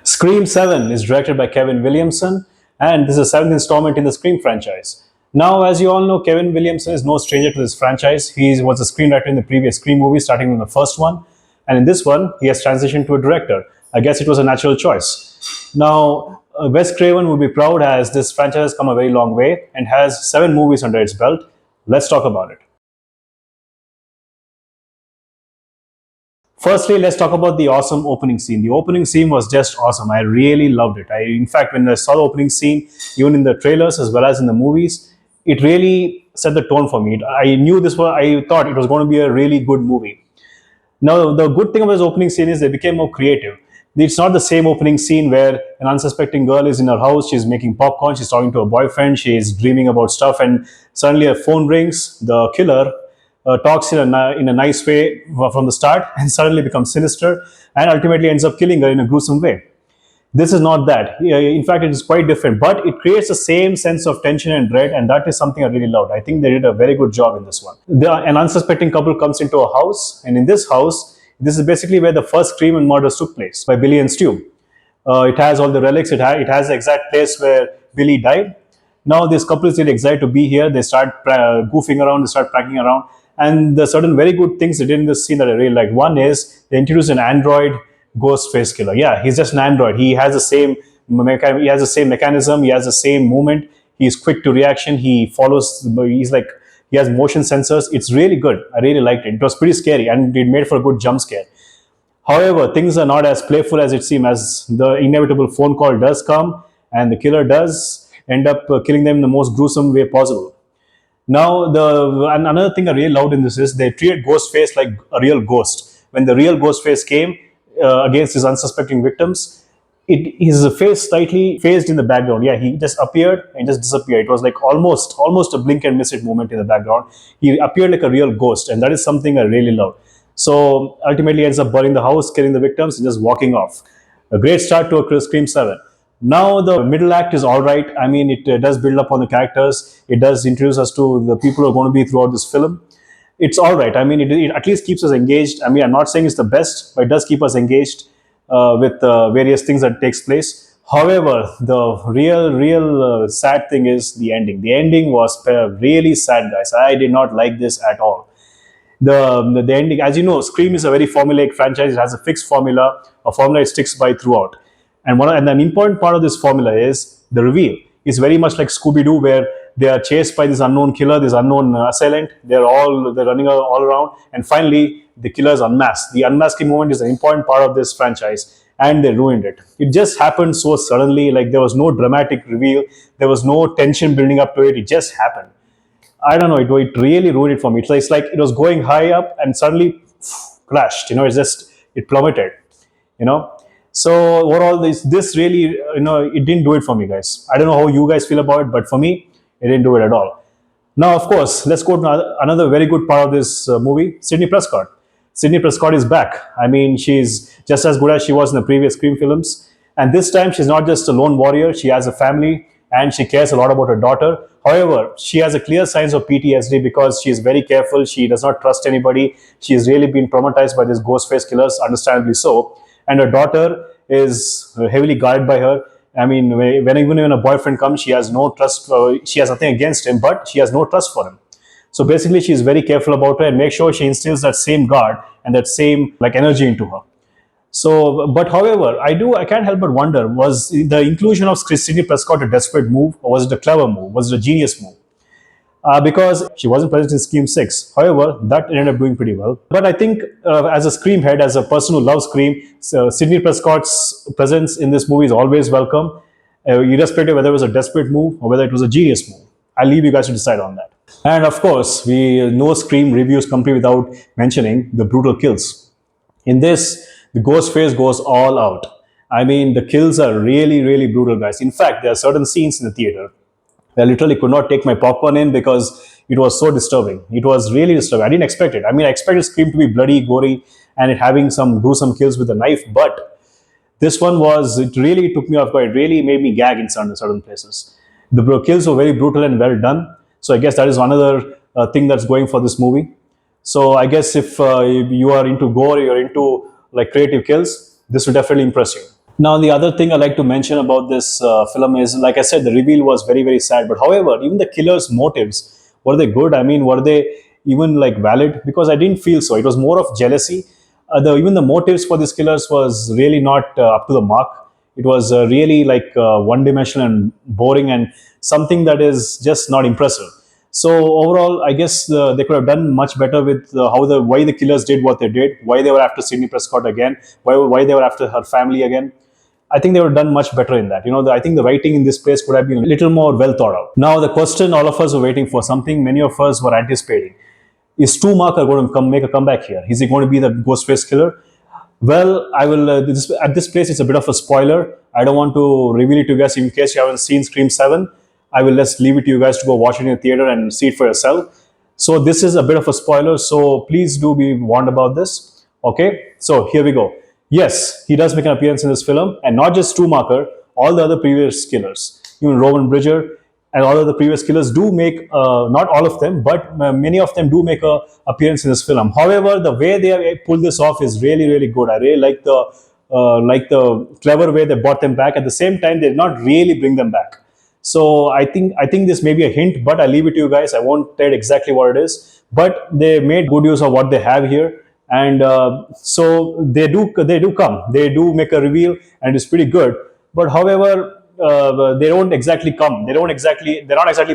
Scream 7 is directed by Kevin Williamson, and this is the seventh installment in the Scream franchise. Now, as you all know, Kevin Williamson is no stranger to this franchise. He was a screenwriter in the previous Scream movies, starting from the first one, and in this one, he has transitioned to a director. I guess it was a natural choice. Now, Wes Craven would be proud as this franchise has come a very long way and has 7 movies under its belt. Let's talk about it. Firstly, let's talk about the awesome opening scene. The opening scene was just awesome. I really loved it. In fact, when I saw the opening scene, even in the trailers as well as in the movies, it really set the tone for me. I thought it was going to be a really good movie. Now, the good thing about this opening scene is they became more creative. It's not the same opening scene where an unsuspecting girl is in her house, she's making popcorn, she's talking to her boyfriend, she's dreaming about stuff, and suddenly her phone rings. The killer talks in a nice way from the start and suddenly becomes sinister and ultimately ends up killing her in a gruesome way. This is not that. In fact, it is quite different, but it creates the same sense of tension and dread, and that is something I really loved. I think they did a very good job in this one. An unsuspecting couple comes into a house, and in this house, this is basically where the first scream and murders took place by Billy and Stu. It has all the relics. It has the exact place where Billy died. Now this couple is really excited to be here. They start goofing around. They start pranking around. And the certain very good things they did in this scene that I really liked. One is they introduced an android ghost face killer. Yeah, he's just an android. He has the same mechanism. He has the same movement. He's quick to reaction. He follows. He has motion sensors. It's really good. I really liked it. It was pretty scary and it made for a good jump scare. However, things are not as playful as it seems, as the inevitable phone call does come and the killer does end up killing them in the most gruesome way possible. Now, and another thing I really loved in this is they treated Ghostface like a real ghost. When the real Ghostface came against his unsuspecting victims, his face slightly phased in the background. Yeah, he just appeared and just disappeared. It was like almost a blink and miss it moment in the background. He appeared like a real ghost, and that is something I really loved. So ultimately, he ends up burning the house, killing the victims, and just walking off. A great start to a Scream 7. Now the middle act is all right. I mean, it does build up on the characters. It does introduce us to the people who are going to be throughout this film. It's all right. I mean, it at least keeps us engaged. I mean, I'm not saying it's the best, but it does keep us engaged with various things that takes place. However, the real sad thing is the ending. The ending was really sad, guys. I did not like this at all. The ending, as you know, Scream is a very formulaic franchise. It has a fixed formula, a formula it sticks by throughout. And an important part of this formula is the reveal. It's very much like Scooby-Doo, where they are chased by this unknown killer, this unknown assailant. They're running all around, and finally the killer is unmasked. The unmasking moment is an important part of this franchise, and they ruined it. It just happened so suddenly. Like, there was no dramatic reveal, there was no tension building up to it. It just happened. I don't know. It really ruined it for me. It's like it was going high up and suddenly crashed. It plummeted. You know. So overall, this really, it didn't do it for me, guys. I don't know how you guys feel about it, but for me, it didn't do it at all. Now, of course, let's go to another very good part of this movie, Sidney Prescott. Sidney Prescott is back. I mean, she's just as good as she was in the previous Scream films. And this time, she's not just a lone warrior. She has a family and she cares a lot about her daughter. However, she has a clear signs of PTSD because she is very careful. She does not trust anybody. She has really been traumatized by these Ghostface killers, understandably so. And her daughter is heavily guarded by her. I mean, even when a boyfriend comes, she has no trust. She has nothing against him, but she has no trust for him. So basically, she is very careful about her and make sure she instills that same guard and that same energy into her. So, but however, I can't help but wonder: was the inclusion of Sidney Prescott a desperate move, or was it a clever move? Was it a genius move? Because she wasn't present in Scream 6. However, that ended up doing pretty well. But I think as a Scream head, as a person who loves Scream, Sidney Prescott's presence in this movie is always welcome, irrespective of whether it was a desperate move or whether it was a genius move. I'll leave you guys to decide on that. And of course, we know Scream reviews complete without mentioning the brutal kills. In this, the Ghostface goes all out. I mean, the kills are really brutal, guys. In fact, there are certain scenes in the theater I literally could not take my popcorn in because it was so disturbing. It was really disturbing. I didn't expect it. I mean, I expected Scream to be bloody, gory, and it having some gruesome kills with a knife, but this one it really took me off guard. It really made me gag in certain places. The kills were very brutal and well done. So I guess that is another thing that's going for this movie. So I guess if you are into gore, you're into creative kills, this will definitely impress you. Now, the other thing I like to mention about this film is, like I said, the reveal was very, very sad. But however, even the killer's motives, were they good? I mean, were they even like valid? Because I didn't feel so. It was more of jealousy. Even the motives for these killers was really not up to the mark. It was really like one-dimensional and boring, and something that is just not impressive. So overall, I guess they could have done much better with why the killers did what they did, why they were after Sidney Prescott again, why they were after her family again. I think they would have done much better in that. I think the writing in this place could have been a little more well thought out. Now, the question all of us were waiting for, something many of us were anticipating: is Stu Marker going to make a comeback here? Is he going to be the Ghostface killer? Well, I will. At this place, it's a bit of a spoiler. I don't want to reveal it to you guys in case you haven't seen Scream 7. I will just leave it to you guys to go watch it in the theater and see it for yourself. So this is a bit of a spoiler. So please do be warned about this. Okay. So here we go. Yes, he does make an appearance in this film, and not just Schumacher. All the other previous killers, even Roman Bridger, and all of the previous killers do make, not all of them, but many of them do make a appearance in this film. However, the way they have pulled this off is really, really good. I really like the clever way they brought them back. At the same time, they did not really bring them back. So I think this may be a hint, but I leave it to you guys. I won't tell exactly what it is, but they made good use of what they have here, and so they do make a reveal, and it's pretty good. But however, they don't exactly come. They're not exactly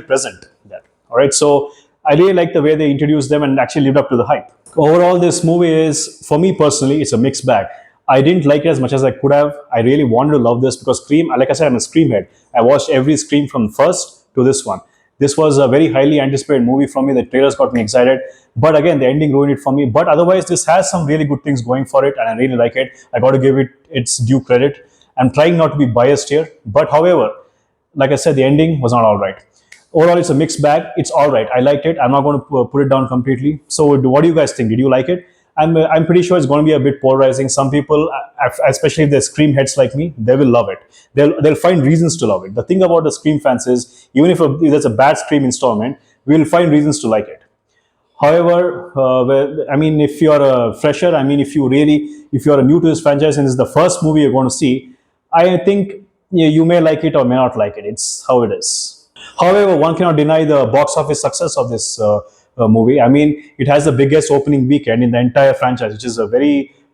present there. All right, so I really like the way they introduced them and actually lived up to the hype. Overall, this movie is, for me personally, it's a mixed bag. I didn't like it as much as I could have. I really wanted to love this because Scream, like I said, I'm a Scream head. I watched every Scream from first to this one. This was a very highly anticipated movie for me. The trailers got me excited, but again, the ending ruined it for me. But otherwise, this has some really good things going for it, and I really like it. I got to give it its due credit. I'm trying not to be biased here, but however, like I said, the ending was not all right. Overall, it's a mixed bag. It's all right. I liked it. I'm not going to put it down completely. So, what do you guys think? Did you like it? I'm pretty sure it's going to be a bit polarizing. Some people, especially if they're Scream heads like me, they will love it. They'll find reasons to love it. The thing about the Scream fans is, even if there's a bad Scream installment, we'll find reasons to like it. However, I mean, if you're a fresher, I mean, if you're new to this franchise and this is the first movie you're going to see, I think you may like it or may not like it. It's how it is. However, one cannot deny the box office success of this movie. I mean, it has the biggest opening weekend in the entire franchise, which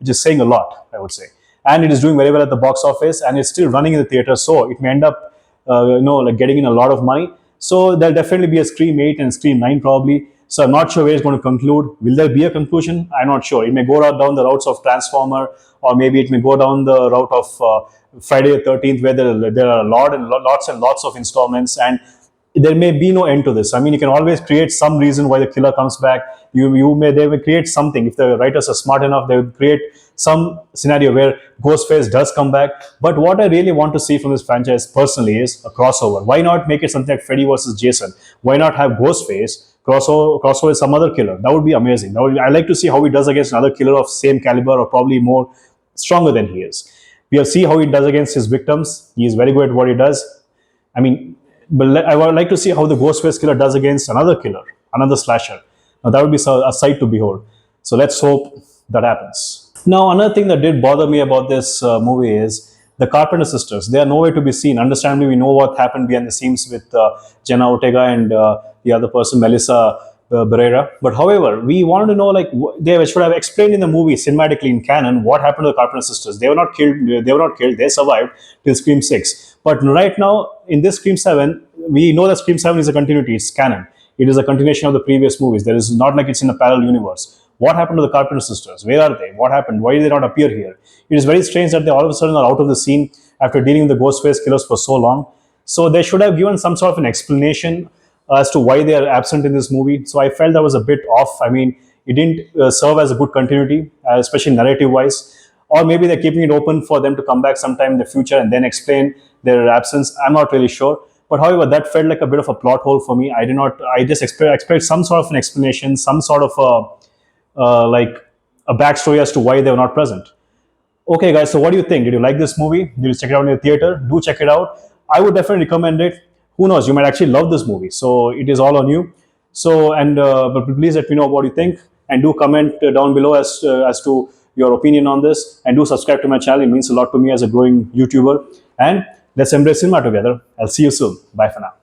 is saying a lot, I would say. And it is doing very well at the box office, and it's still running in the theater, so it may end up, like getting in a lot of money. So there'll definitely be a Scream 8 and Scream 9 probably. So I'm not sure where it's going to conclude. Will there be a conclusion? I'm not sure. It may go down the routes of Transformer, or maybe it may go down the route of Friday the 13th, where there are lots and lots of installments, and there may be no end to this. I mean, you can always create some reason why the killer comes back. They will create something. If the writers are smart enough, they will create some scenario where Ghostface does come back. But what I really want to see from this franchise personally is a crossover. Why not make it something like Freddy versus Jason? Why not have Ghostface crossover with some other killer? That would be amazing. I like to see how he does against another killer of same caliber or probably more stronger than he is. We'll see how he does against his victims. He is very good at what he does. I mean, but I would like to see how the Ghostface killer does against another killer, another slasher. Now that would be a sight to behold. So let's hope that happens. Now, another thing that did bother me about this movie is the Carpenter sisters. They are nowhere to be seen. Understandably, we know what happened behind the scenes with Jenna Ortega and the other person, Melissa Barrera. But however, we wanted to know, like, they should have explained in the movie cinematically in canon what happened to the Carpenter sisters. They were not killed. They were not killed. They survived till Scream 6. But right now, in this Scream 7, we know that Scream 7 is a continuity. It's canon. It is a continuation of the previous movies. There is not like it's in a parallel universe. What happened to the Carpenter sisters? Where are they? What happened? Why did they not appear here? It is very strange that they all of a sudden are out of the scene after dealing with the Ghostface killers for so long. So they should have given some sort of an explanation as to why they are absent in this movie. So I felt that was a bit off. I mean, it didn't serve as a good continuity, especially narrative wise. Or maybe they're keeping it open for them to come back sometime in the future and then explain their absence. I'm not really sure. But however, that felt like a bit of a plot hole for me. I just expect some sort of an explanation, some sort of like a backstory as to why they were not present. Okay, guys, so what do you think? Did you like this movie? Did you check it out in the theater? Do check it out. I would definitely recommend it. Who knows? You might actually love this movie. So it is all on you. So, and but please let me know what you think, and do comment down below as to your opinion on this, and do subscribe to my channel. It means a lot to me as a growing YouTuber. And let's embrace cinema together. I'll see you soon. Bye for now.